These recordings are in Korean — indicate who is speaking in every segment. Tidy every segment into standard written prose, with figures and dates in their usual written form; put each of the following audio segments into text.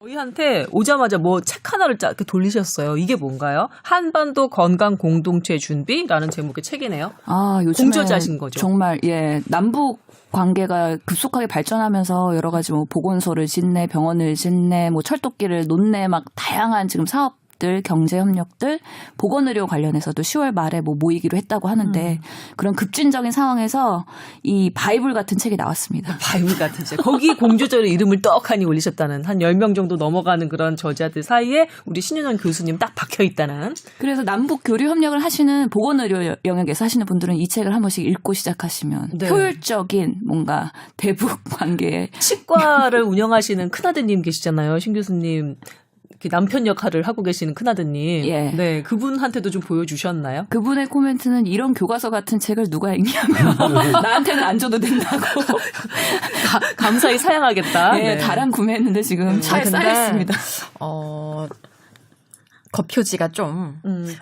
Speaker 1: 저희한테 오자마자 뭐 책 하나를 이렇게 돌리셨어요. 이게 뭔가요? 한반도 건강 공동체 준비라는 제목의 책이네요.
Speaker 2: 아, 요즘에
Speaker 1: 공저자신 거죠?
Speaker 2: 정말 남북 관계가 급속하게 발전하면서 여러 가지 뭐 보건소를 짓네, 병원을 짓네, 뭐 철도길을 놓네, 막 다양한 지금 사업들, 경제 협력들, 보건의료 관련해서도 10월 말에 뭐 모이기로 했다고 하는데 그런 급진적인 상황에서 이 바이블 같은 책이 나왔습니다.
Speaker 1: 바이블 같은 책. 거기 공저자로 이름을 떡하니 올리셨다는 한 10명 정도 넘어가는 그런 저자들 사이에 우리 신윤원 교수님 딱 박혀 있다는.
Speaker 2: 그래서 남북 교류 협력을 하시는 보건의료 영역에서 하시는 분들은 이 책을 한 번씩 읽고 시작하시면
Speaker 1: 네.
Speaker 2: 효율적인 뭔가 대북 관계에
Speaker 1: 치과를 운영하시는 큰아드님 계시잖아요. 신 교수님. 남편 역할을 하고 계시는 큰아드님.
Speaker 2: 예.
Speaker 1: 네, 그분한테도 좀 보여주셨나요?
Speaker 2: 그분의 코멘트는 이런 교과서 같은 책을 누가 읽냐며 나한테는 안 줘도 된다고.
Speaker 1: 감사히 사양하겠다.
Speaker 2: 네, 다량 구매했는데 지금 차에
Speaker 3: 근데,
Speaker 2: 쌓여있습니다.
Speaker 3: 겉표지가 좀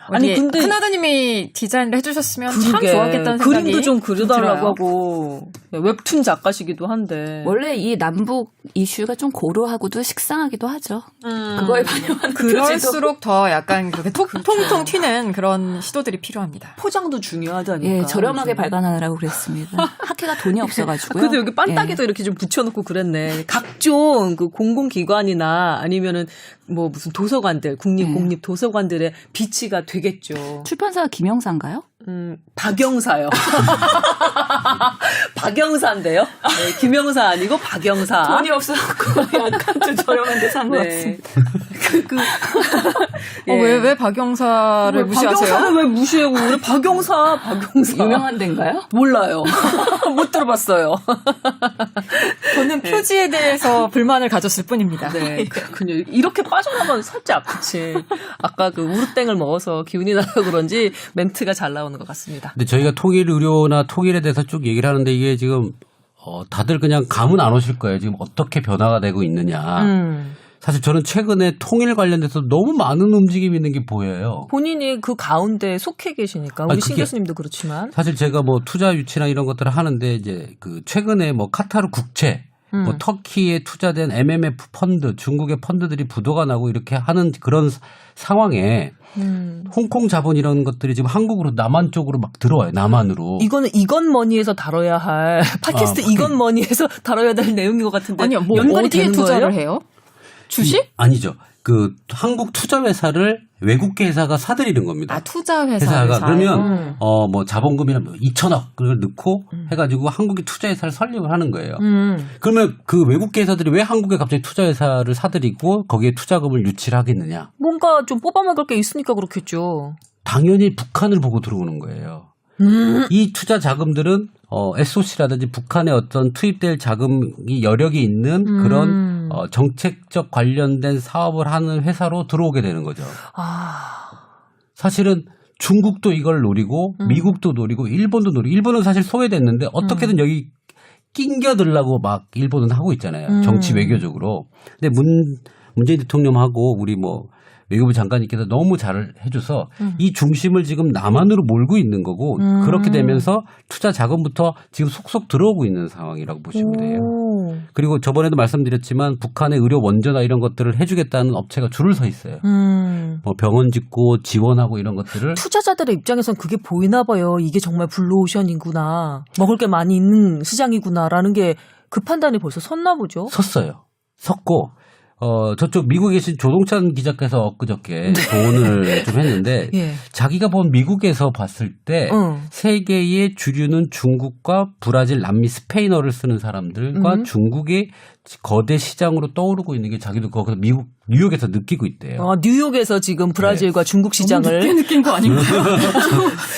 Speaker 1: 아니 근데
Speaker 3: 큰아드님이 디자인을 해주셨으면 참
Speaker 1: 그러게.
Speaker 3: 좋았겠다는 생각이
Speaker 1: 그림도 좀 그려달라고
Speaker 3: 들어요.
Speaker 1: 하고 웹툰 작가시기도 한데
Speaker 2: 원래 이 남북 이슈가 좀 고루하고도 식상하기도 하죠. 그거에 반영한
Speaker 3: 그럴수록 더 약간 그렇게 통통 튀는 그런 시도들이 필요합니다.
Speaker 1: 포장도 중요하다니까.
Speaker 2: 예, 저렴하게
Speaker 1: 요즘에.
Speaker 2: 발간하느라고 그랬습니다. 학회가 돈이 없어가지고요.
Speaker 1: 근데 여기 빤딱이도 이렇게 좀 붙여놓고 그랬네. 각종 그 공공기관이나 아니면은 뭐 무슨 도서관들, 공립 도서관들의 비치가 되겠죠.
Speaker 2: 출판사가 김영사인가요?
Speaker 1: 박영사요. 박영사인데요. 네, 김영사 아니고 박영사.
Speaker 2: 돈이 없어갖고 약간 좀 저렴한데 산 것 같습니다.
Speaker 3: 왜 박영사를 무시하세요?
Speaker 1: 박영사는 왜 무시하고 우리 박영사.
Speaker 2: 유명한 데인가요?
Speaker 1: 몰라요. 못 들어봤어요.
Speaker 3: 저는 표지에 대해서 불만을 가졌을 뿐입니다.
Speaker 1: 네, 그렇군요. 이렇게 빠져나가면 살짝 아프지. 아까 그 우르땡을 먹어서 기운이 나서 그런지 멘트가 잘 나오는 것 같습니다.
Speaker 4: 근데 저희가 통일 의료나 통일에 대해서 쭉 얘기를 하는데 이게 지금 다들 그냥 감은 안 오실 거예요. 지금 어떻게 변화가 되고 있느냐. 사실 저는 최근에 통일 관련돼서 너무 많은 움직임이 있는 게 보여요.
Speaker 1: 본인이 그 가운데 속해 계시니까 우리
Speaker 4: 아니,
Speaker 1: 신
Speaker 4: 그게
Speaker 1: 교수님도 그렇지만
Speaker 4: 사실 제가 뭐 투자 유치나 이런 것들을 하는데 이제 그 최근에 뭐 카타르 국채, 뭐 터키에 투자된 MMF 펀드, 중국의 펀드들이 부도가 나고 이렇게 하는 그런 상황에 홍콩 자본 이런 것들이 지금 한국으로 남한 쪽으로 막 들어와요. 남한으로.
Speaker 1: 이거는 이건머니에서 다뤄야 할 팟캐스트 이건머니에서 다뤄야 될 내용인 것 같은데
Speaker 3: 아니요, 뭐
Speaker 1: 연관이
Speaker 3: 어디에
Speaker 1: 되는
Speaker 3: 투자를
Speaker 1: 거예요?
Speaker 3: 해요? 주식?
Speaker 4: 아니죠. 그 한국 투자 회사를 외국계 회사가 사들이는 겁니다.
Speaker 3: 투자
Speaker 4: 회사가
Speaker 3: 회사를
Speaker 4: 그러면 뭐 자본금이나 2천억을 넣고 해가지고 한국에 투자 회사를 설립을 하는 거예요. 그러면 그 외국계 회사들이 왜 한국에 갑자기 투자 회사를 사들이고 거기에 투자금을 유치를 하겠느냐?
Speaker 1: 뭔가 좀 뽑아먹을 게 있으니까 그렇겠죠.
Speaker 4: 당연히 북한을 보고 들어오는 거예요. 이 투자 자금들은 SOC라든지 북한의 어떤 투입될 자금이 여력이 있는 그런 정책적 관련된 사업을 하는 회사로 들어오게 되는 거죠. 사실은 중국도 이걸 노리고 미국도 노리고 일본도 노리고 일본은 사실 소외됐는데 어떻게든 여기 낑겨들라고 막 일본은 하고 있잖아요. 정치 외교적으로. 근데 문재인 대통령하고 우리 뭐 외교부 장관님께서 너무 잘 해줘서 이 중심을 지금 남한으로 몰고 있는 거고 그렇게 되면서 투자 자금부터 지금 속속 들어오고 있는 상황이라고 보시면 돼요. 그리고 저번에도 말씀드렸지만 북한의 의료 원전화 이런 것들을 해주겠다는 업체가 줄을 서 있어요. 뭐 병원 짓고 지원하고 이런 것들을.
Speaker 1: 투자자들의 입장에선 그게 보이나 봐요. 이게 정말 블루오션이구나. 먹을 게 많이 있는 시장이구나라는 게 그 판단이 벌써 섰나 보죠.
Speaker 4: 섰어요. 섰고 저쪽 미국에 계신 조동찬 기자께서 엊그저께 조언을 좀 했는데
Speaker 1: 예.
Speaker 4: 자기가 본 미국에서 봤을 때 세계의 주류는 중국과 브라질, 남미, 스페인어를 쓰는 사람들과 중국의 거대 시장으로 떠오르고 있는 게 자기도 거기서 미국 뉴욕에서 느끼고 있대요.
Speaker 1: 뉴욕에서 지금 브라질과 중국 시장을
Speaker 3: 늦게 느낀 거 아닌가요?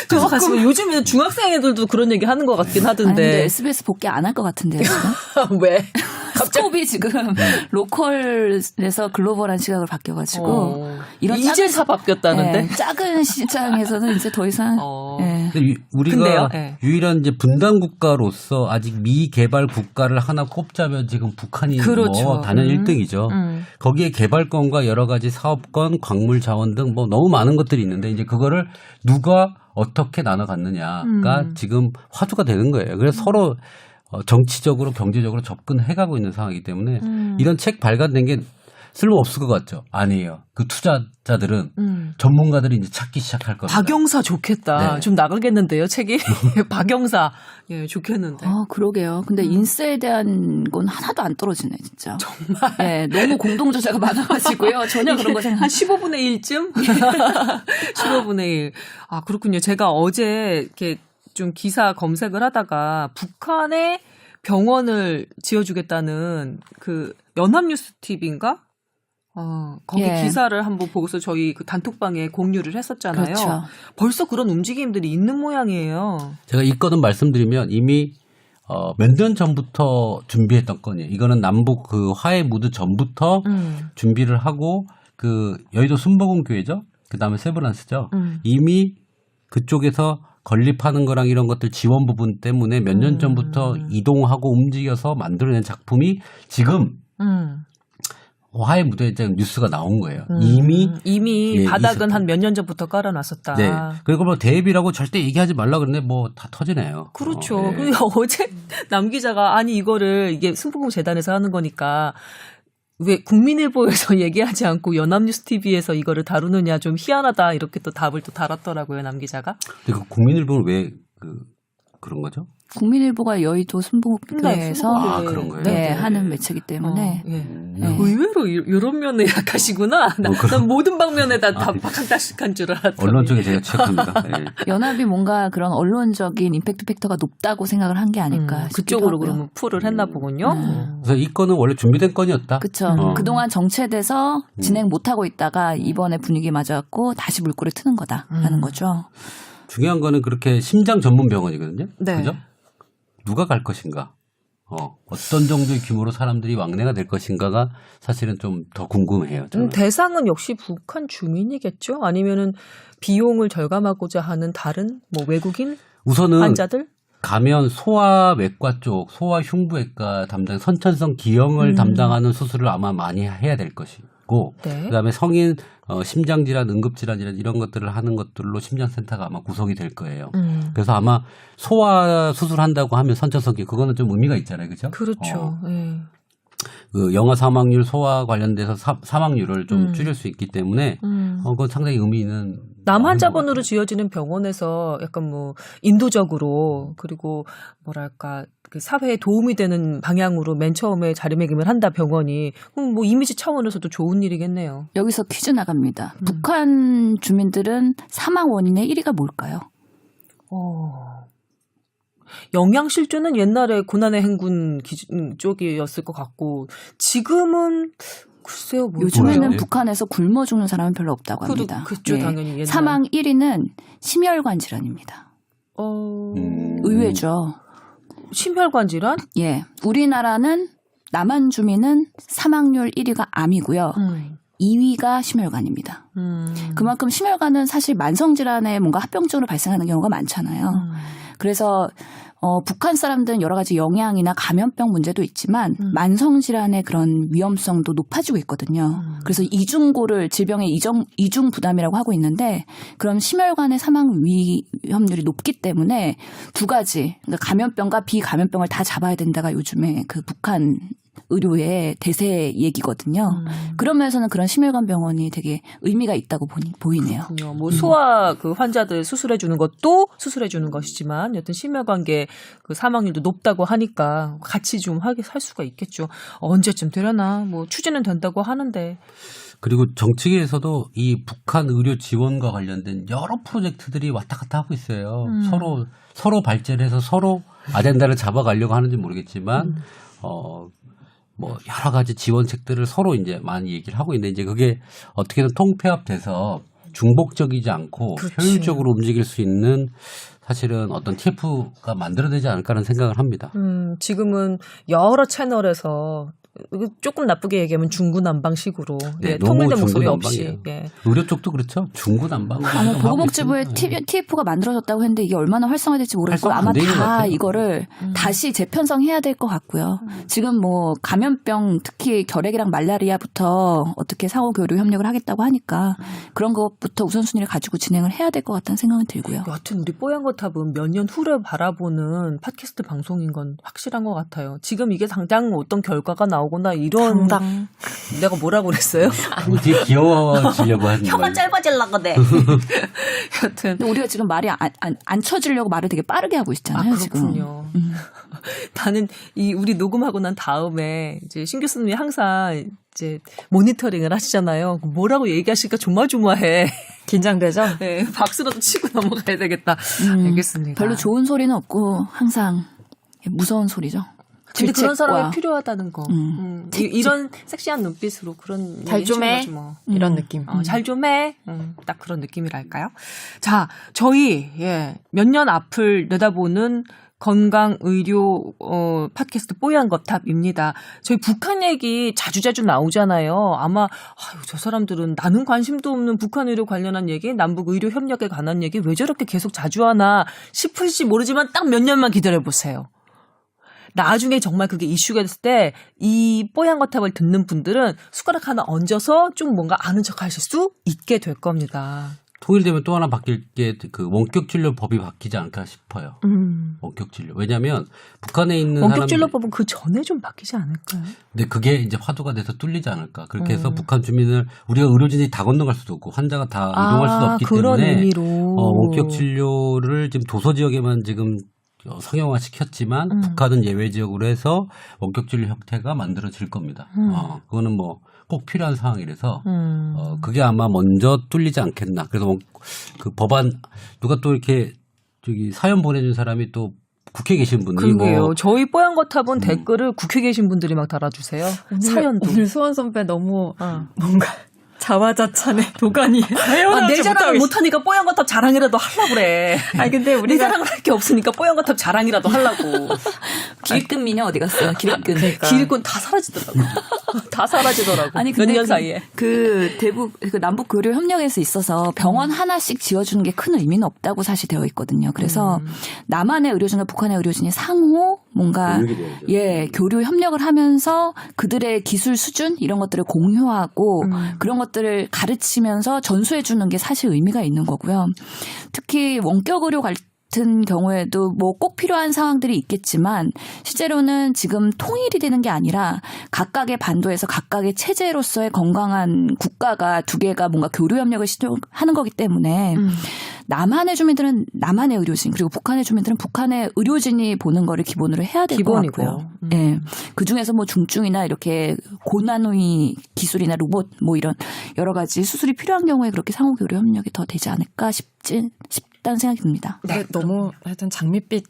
Speaker 1: 그래서 가지고 요즘에 중학생 애들도 그런 얘기 하는 것 같긴
Speaker 2: 아니, 근데
Speaker 1: 하던데.
Speaker 2: SBS 복귀 안 할 것 같은데요, 지금?
Speaker 1: 왜?
Speaker 2: 스코업이 지금 로컬에서 글로벌한 시각으로 바뀌어가지고 이런
Speaker 1: 이제서 바뀌었다는데.
Speaker 2: 작은 시장에서는 이제 더 이상
Speaker 4: 근데 우리가
Speaker 1: 근데요? 네.
Speaker 4: 유일한 이제 분단 국가로서 아직 미개발 국가를 하나 꼽자면 지금 북한이
Speaker 1: 그렇죠.
Speaker 4: 뭐 단연 1등이죠. 거기에 개발권과 여러 가지 사업권, 광물 자원 등 뭐 너무 많은 것들이 있는데 이제 그거를 누가 어떻게 나눠 갖느냐가 지금 화두가 되는 거예요. 그래서 서로 정치적으로 경제적으로 접근해가고 있는 상황이기 때문에 이런 책 발간된 게 쓸모없을 것 같죠? 아니에요. 그 투자자들은 전문가들이 이제 찾기 시작할 겁니다.
Speaker 1: 박영사 좋겠다.
Speaker 4: 네.
Speaker 1: 좀 나가겠는데요, 책이? 박영사. 예, 좋겠는데.
Speaker 2: 그러게요. 근데 인세에 대한 건 하나도 안 떨어지네, 진짜. 정말. 예, 너무 공동주제가 많아가지고요. 전혀 그런 거 생각.
Speaker 1: 한 15분의 1쯤? 15분의 1. 아, 그렇군요. 제가 어제 이렇게 좀 기사 검색을 하다가 북한에 병원을 지어주겠다는 그 연합뉴스 TV인가? 거기
Speaker 2: 예.
Speaker 1: 기사를 한번 보고서 저희 그 단톡방에 공유를 했었잖아요.
Speaker 2: 그렇죠.
Speaker 1: 벌써 그런 움직임들이 있는 모양이에요.
Speaker 4: 제가 이 건은 말씀드리면 이미 몇 년 전부터 준비했던 건이에요. 이거는 남북 그 화해 무드 전부터 준비를 하고 그 여의도 순복음교회죠. 그다음에 세브란스죠. 이미 그쪽에서 건립하는 거랑 이런 것들 지원 부분 때문에 몇 년 전부터 이동하고 움직여서 만들어낸 작품이 지금 화해 무대에 뉴스가 나온 거예요. 이미 예,
Speaker 1: 바닥은
Speaker 4: 있었던.
Speaker 1: 한 몇 년 전부터 깔아놨었다.
Speaker 4: 네. 그리고 뭐 대비라고 절대 얘기하지 말라 그랬는데 뭐 다 터지네요.
Speaker 1: 그렇죠.
Speaker 4: 예.
Speaker 1: 그리고 어제 남 기자가 아니 이거를 이게 순복음 재단에서 하는 거니까 왜 국민일보에서 얘기하지 않고 연합뉴스 TV에서 이거를 다루느냐 좀 희한하다 이렇게 또 답을 또 달았더라고요 남 기자가.
Speaker 4: 근데 그 국민일보는 왜 그런 거죠?
Speaker 2: 국민일보가 여의도 순복음교회에서
Speaker 1: 순복음교회.
Speaker 4: 아, 그런 거예요?
Speaker 2: 네, 하는 매체이기 때문에
Speaker 1: 예.
Speaker 2: 네.
Speaker 1: 의외로 이런 면에 약하시구나. 난 모든 방면에 다 박한다식한 줄 알았더니.
Speaker 4: 언론 쪽에 제가 취약합니다. 예.
Speaker 2: 연합이 뭔가 그런 언론적인 임팩트 팩터가 높다고 생각을 한 게 아닐까 싶기도
Speaker 1: 그쪽으로
Speaker 2: 하고요.
Speaker 1: 그러면 풀을 했나 보군요.
Speaker 4: 그래서 이 건은 원래 준비된 건이었다.
Speaker 2: 그렇죠. 그동안 정체돼서 진행 못하고 있다가 이번에 분위기 맞아갖고 다시 물꼬를 트는 거다라는 거죠.
Speaker 4: 중요한 거는 그렇게 심장 전문 병원이거든요.
Speaker 1: 네.
Speaker 4: 그죠? 누가 갈 것인가? 어떤 정도의 규모로 사람들이 왕래가 될 것인가가 사실은 좀 더 궁금해요. 저는.
Speaker 1: 대상은 역시 북한 주민이겠죠? 아니면은 비용을 절감하고자 하는 다른 뭐 외국인
Speaker 4: 우선은
Speaker 1: 환자들?
Speaker 4: 가면 소아외과 쪽, 소아흉부외과 담당 선천성 기형을 담당하는 수술을 아마 많이 해야 될 것이고,
Speaker 1: 네.
Speaker 4: 그다음에 성인 심장질환, 응급질환이란 이런 것들을 하는 것들로 심장센터가 아마 구성이 될 거예요. 그래서 아마 소아 수술한다고 하면 선천성 기형 그거는 좀 의미가 있잖아요, 그렇죠?
Speaker 1: 그렇죠. 예.
Speaker 4: 그 영아 사망률, 소아 관련돼서 사망률을 좀 줄일 수 있기 때문에 그건 상당히 의미 있는.
Speaker 1: 남 환자분으로 지어지는 병원에서 약간 뭐 인도적으로 그리고 뭐랄까 그 사회에 도움이 되는 방향으로 맨 처음에 자리매김을 한다 병원이 그럼 뭐 이미지 차원에서도 좋은 일이겠네요.
Speaker 2: 여기서 퀴즈 나갑니다. 북한 주민들은 사망 원인의 1위가 뭘까요?
Speaker 1: 영양실조는 옛날에 고난의 행군 쪽이었을 것 같고 지금은 글쎄요. 뭐
Speaker 2: 요즘에는
Speaker 4: 뭐예요?
Speaker 2: 북한에서 굶어 죽는 사람은 별로 없다고 합니다.
Speaker 1: 그렇죠, 당연히 옛날.
Speaker 2: 사망 1위는 심혈관 질환입니다. 의외죠.
Speaker 1: 심혈관 질환?
Speaker 2: 예, 우리나라는 남한 주민은 사망률 1위가 암이고요. 2위가 심혈관입니다. 그만큼 심혈관은 사실 만성질환에 뭔가 합병증으로 발생하는 경우가 많잖아요. 그래서 북한 사람들은 여러 가지 영양이나 감염병 문제도 있지만 만성질환의 그런 위험성도 높아지고 있거든요. 그래서 이중고를 질병의 이중 부담이라고 하고 있는데 그럼 심혈관의 사망 위험률이 높기 때문에 두 가지 그러니까 감염병과 비감염병을 다 잡아야 된다가 요즘에 그 북한 의료의 대세 얘기거든요. 그런 면에서는 그런 심혈관 병원이 되게 의미가 있다고 보이네요.
Speaker 1: 그렇군요. 뭐 소아 그 환자들 수술해 주는 것도 수술해 주는 것이지만 여튼 심혈관계 그 사망률도 높다고 하니까 같이 좀 할 수가 있겠죠. 언제쯤 되려나 뭐 추진은 된다고 하는데.
Speaker 4: 그리고 정치계에서도 이 북한 의료 지원과 관련된 여러 프로젝트들이 왔다 갔다 하고 있어요. 서로 발제를 해서 서로 아젠다를 잡아가려고 하는지 모르겠지만 뭐 여러 가지 지원책들을 서로 이제 많이 얘기를 하고 있는데 이제 그게 어떻게든 통폐합돼서 중복적이지 않고
Speaker 1: 그렇지.
Speaker 4: 효율적으로 움직일 수 있는 사실은 어떤 TF가 만들어내지 않을까라는 생각을 합니다.
Speaker 1: 지금은 여러 채널에서 조금 나쁘게 얘기하면 중구난방식으로
Speaker 4: 네,
Speaker 1: 통일된 목소리
Speaker 4: 중구난방이에요.
Speaker 1: 없이. 예.
Speaker 4: 의료 쪽도 그렇죠. 중구난방.
Speaker 2: 보건복지부에 TF가 만들어졌다고 했는데 이게 얼마나 활성화될지 모르겠고
Speaker 4: 활성화 안
Speaker 2: 아마
Speaker 4: 되는 것
Speaker 2: 다
Speaker 4: 같아요.
Speaker 2: 이거를 다시 재편성해야 될 것 같고요. 지금 뭐 감염병 특히 결핵이랑 말라리아부터 어떻게 상호교류 협력을 하겠다고 하니까 그런 것부터 우선순위를 가지고 진행을 해야 될 것 같다는 생각은 들고요.
Speaker 1: 여튼 우리 뽀얀거탑은 몇 년 후를 바라보는 팟캐스트 방송인 건 확실한 것 같아요. 지금 이게 당장 어떤 결과가 나오거나 이런
Speaker 3: 당당.
Speaker 1: 내가 뭐라고 그랬어요?
Speaker 4: 되게 귀여워지려고 하는
Speaker 1: 혀가
Speaker 4: 거예요.
Speaker 1: 짧아질라고 돼. 여튼
Speaker 2: 근데 우리가 지금 말이 안 쳐지려고 말을 되게 빠르게 하고 있잖아요.
Speaker 1: 그렇군요.
Speaker 2: 지금.
Speaker 1: 나는 우리 녹음하고 난 다음에 이제 신 교수님이 항상 이제 모니터링을 하시잖아요. 뭐라고 얘기하시니까 조마조마해.
Speaker 3: 긴장되죠?
Speaker 1: 네, 박수라도 치고 넘어가야 되겠다. 알겠습니다.
Speaker 2: 별로 좋은 소리는 없고 항상 무서운 소리죠.
Speaker 1: 근데 그런
Speaker 2: 질책과.
Speaker 1: 사람이 필요하다는 거. 이런 섹시한 눈빛으로 그런
Speaker 3: 잘
Speaker 1: 얘기
Speaker 3: 좀 해.
Speaker 1: 해주는 거지 뭐.
Speaker 3: 이런 느낌.
Speaker 1: 잘 좀 해. 딱 그런 느낌이랄까요? 자, 저희 몇 년 앞을 내다보는 건강 의료 팟캐스트 뽀얀 거탑입니다. 저희 북한 얘기 자주자주 나오잖아요. 아마 저 사람들은 나는 관심도 없는 북한 의료 관련한 얘기, 남북 의료 협력에 관한 얘기 왜 저렇게 계속 자주 하나 싶을지 모르지만 딱 몇 년만 기다려 보세요. 나중에 정말 그게 이슈가 됐을 때 이 뽀얀 거탑을 듣는 분들은 숟가락 하나 얹어서 좀 뭔가 아는 척 하실 수 있게 될 겁니다.
Speaker 4: 통일되면 또 하나 바뀔 게 그 원격 진료법이 바뀌지 않을까 싶어요. 원격 진료. 왜냐하면 북한에 있는
Speaker 1: 원격 진료법은 그 전에 좀 바뀌지 않을까요?
Speaker 4: 근데 그게 이제 화두가 돼서 뚫리지 않을까. 그렇게 해서 북한 주민을 우리가 의료진이 다 건너갈 수도 없고 환자가 다 이동할 수도 없기
Speaker 1: 그런
Speaker 4: 때문에
Speaker 1: 의미로.
Speaker 4: 원격 진료를 지금 도서 지역에만 지금 상용화 시켰지만 북한은 예외 지역으로 해서 원격 진료 형태가 만들어질 겁니다. 그거는 뭐 꼭 필요한 상황이라서 그게 아마 먼저 뚫리지 않겠나. 그래서 그 법안 누가 또 이렇게 저기 사연 보내준 사람이 또 국회에 계신 분이
Speaker 1: 그러게요. 저희 뽀얀 거탑은 댓글을 국회 계신 분들이 막 달아주세요. 사연도.
Speaker 3: 오늘 수원 선배 너무 뭔가 자화자찬의 도가니
Speaker 1: 내 자랑을 못하니까 뽀얀 거탑 자랑이라도 하려고 그래.
Speaker 3: 아니 근데
Speaker 1: 내
Speaker 3: 우리가
Speaker 1: 자랑을 할 게 없으니까 뽀얀 거탑 자랑이라도 하려고.
Speaker 2: 기립근 미녀 어디 갔어요? 기립근.
Speaker 1: 기립근 다 사라지더라고. 다 사라지더라고.
Speaker 2: 아니
Speaker 1: 몇
Speaker 2: 근데
Speaker 1: 년 사이에.
Speaker 2: 그 남북 교류 협력에서 있어서 병원 하나씩 지어주는 게 큰 의미는 없다고 사실 되어 있거든요. 그래서 남한의 의료진과 북한의 의료진이 상호 뭔가 교류 협력을 하면서 그들의 기술 수준 이런 것들을 공유하고 그런 것들을 가르치면서 전수해 주는 게 사실 의미가 있는 거고요. 특히 원격 의료 같은 경우에도 뭐 꼭 필요한 상황들이 있겠지만 실제로는 지금 통일이 되는 게 아니라 각각의 반도에서 각각의 체제로서의 건강한 국가가 두 개가 뭔가 교류 협력을 시도하는 거기 때문에 남한의 주민들은 남한의 의료진 그리고 북한의 주민들은 북한의 의료진이 보는 거를 기본으로 해야 될 것 같고요. 예. 그중에서 뭐 중증이나 이렇게 고난의 기술이나 로봇 뭐 이런 여러 가지 수술이 필요한 경우에 그렇게 상호 교류 협력이 더 되지 않을까 싶다는 생각이 듭니다.
Speaker 3: 네, 너무 하여튼 장밋빛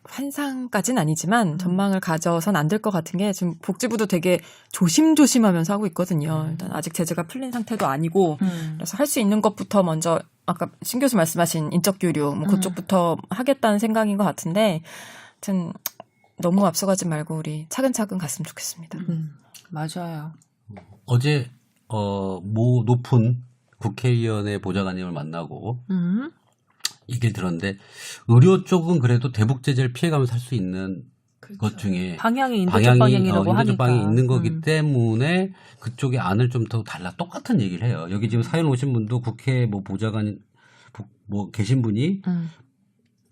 Speaker 3: 환상까지는 아니지만 전망을 가져선 안 될 것 같은 게 지금 복지부도 되게 조심조심하면서 하고 있거든요. 일단 아직 제재가 풀린 상태도 아니고 그래서 할 수 있는 것부터 먼저 아까 신 교수 말씀하신 인적 교류 뭐 그쪽부터 하겠다는 생각인 것 같은데 하여튼 너무 앞서가지 말고 우리 차근차근 갔으면 좋겠습니다.
Speaker 1: 맞아요.
Speaker 4: 어제 모 높은 국회의원의 보좌관님을 만나고 얘기를 들었는데 의료 쪽은 그래도 대북 제재를 피해가면서 할 수 있는 것 중에
Speaker 1: 방향이 인도적 방향이라고 하니까.
Speaker 4: 인도적 방향이 있는 거기 때문에 그쪽의 안을 좀 더 달라 똑같은 얘기를 해요. 여기 지금 사연 오신 분도 국회 뭐 보좌관 뭐 계신 분이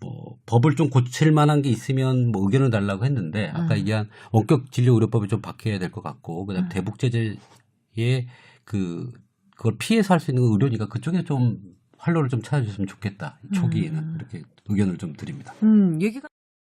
Speaker 4: 뭐 법을 좀 고칠 만한 게 있으면 뭐 의견을 달라고 했는데 아까 얘기한 원격 진료 의료법이 좀 바뀌어야 될 것 같고 그다음에 대북 제재에 그걸 피해서 할 수 있는 의료니까 그쪽에 좀 활로를 좀 찾아주셨으면 좋겠다. 초기에는 이렇게 의견을 좀 드립니다.
Speaker 1: 얘기가